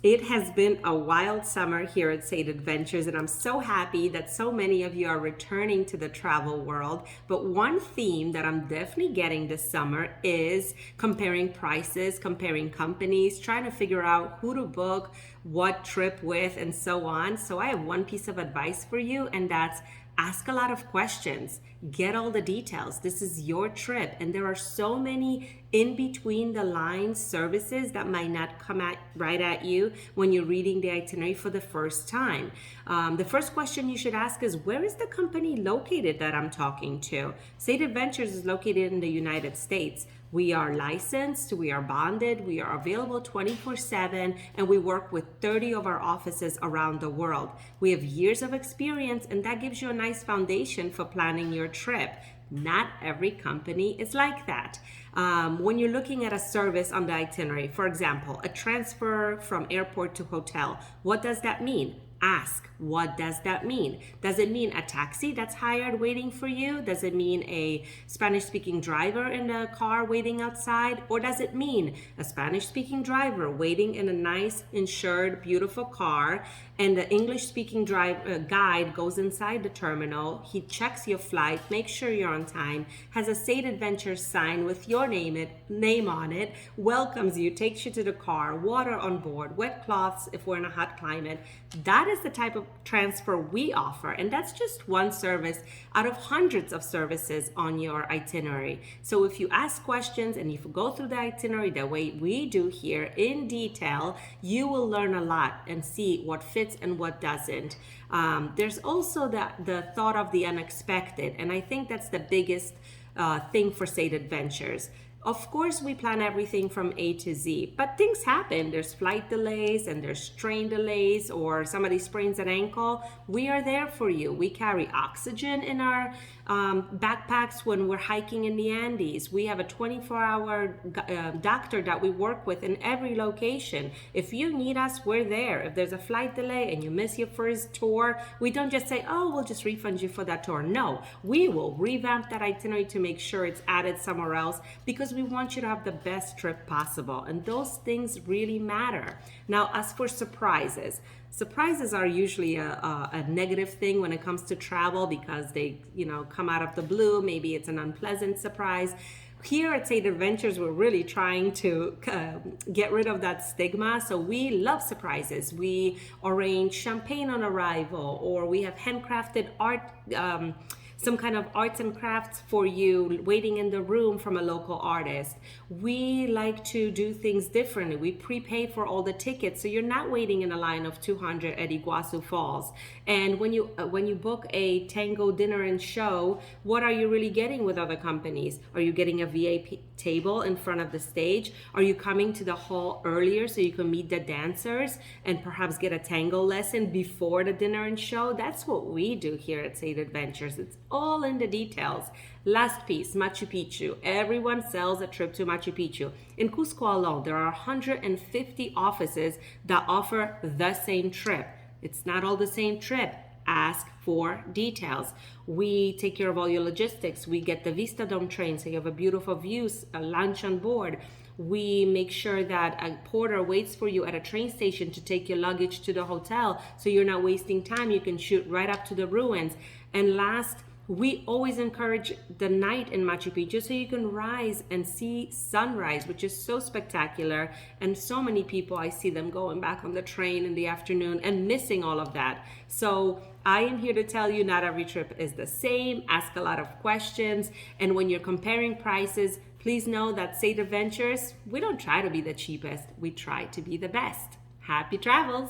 It has been a wild summer here at State Adventures, and I'm so happy that so many of you are returning to the travel world. But one theme that I'm definitely getting this summer is comparing prices, comparing companies, trying to figure out who to book, what trip with, and so on. So I have one piece of advice for you, and that's ask a lot of questions, get all the details. This is your trip, and there are so many in between the lines services that might not come right at you when you're reading the itinerary for the first time. The first question you should ask is, where is the company located that I'm talking to? State Adventures is located in the United States. We are licensed, we are bonded, we are available 24/7, and we work with 30 of our offices around the world. We have years of experience, and that gives you a nice foundation for planning your trip. Not every company is like that. When you're looking at a service on the itinerary, for example, a transfer from airport to hotel, what does that mean? Ask, what does that mean? Does it mean a taxi that's hired waiting for you? Does it mean a Spanish speaking driver in the car waiting outside? Or does it mean a Spanish speaking driver waiting in a nice, insured, beautiful car, and the English speaking guide goes inside the terminal? He checks your flight, makes sure you're on time, has a State Adventures sign with your name on it, welcomes you, takes you to the car, water on board, wet cloths if we're in a hot climate. That is the type of transfer we offer, and that's just one service out of hundreds of services on your itinerary. So if you ask questions and if you go through the itinerary the way we do here in detail, you will learn a lot and see what fits and what doesn't. There's also the thought of the unexpected, and I think that's the biggest thing for State Adventures. Of course, we plan everything from A to Z, but things happen. There's flight delays and there's train delays, or somebody sprains an ankle. We are there for you. We carry oxygen in our backpacks when we're hiking in the Andes. We have a 24-hour doctor that we work with in every location. If you need us, we're there. If there's a flight delay and you miss your first tour, we don't just say, oh, we'll just refund you for that tour. No, we will revamp that itinerary to make sure it's added somewhere else, because we want you to have the best trip possible, and those things really matter. Now, as for surprises are usually a negative thing when it comes to travel, because they come out of the blue. Maybe it's an unpleasant surprise. Here at State Adventures, we're really trying to get rid of that stigma. So we love surprises. We arrange champagne on arrival, or we have handcrafted art, some kind of arts and crafts for you waiting in the room from a local artist. We like to do things differently. We prepay for all the tickets, so you're not waiting in a line of 200 at Iguazu Falls. And when you book a tango dinner and show, what are you really getting with other companies? Are you getting a VIP table in front of the stage? Are you coming to the hall earlier so you can meet the dancers and perhaps get a tango lesson before the dinner and show? That's what we do here at State Adventures. It's all in the details. Last piece, Machu Picchu. Everyone sells a trip to Machu Picchu. In Cusco alone, there are 150 offices that offer the same trip. It's not all the same trip. Ask for details. We take care of all your logistics. We get the Vista Dome train, so you have a beautiful view, a lunch on board. We make sure that a porter waits for you at a train station to take your luggage to the hotel, so you're not wasting time. You can shoot right up to the ruins. And last, we always encourage the night in Machu Picchu, so you can rise and see sunrise, which is so spectacular. And so many people, I see them going back on the train in the afternoon and missing all of that. So I am here to tell you, not every trip is the same. Ask a lot of questions. And when you're comparing prices, please know that State Adventures, we don't try to be the cheapest. We try to be the best. Happy travels.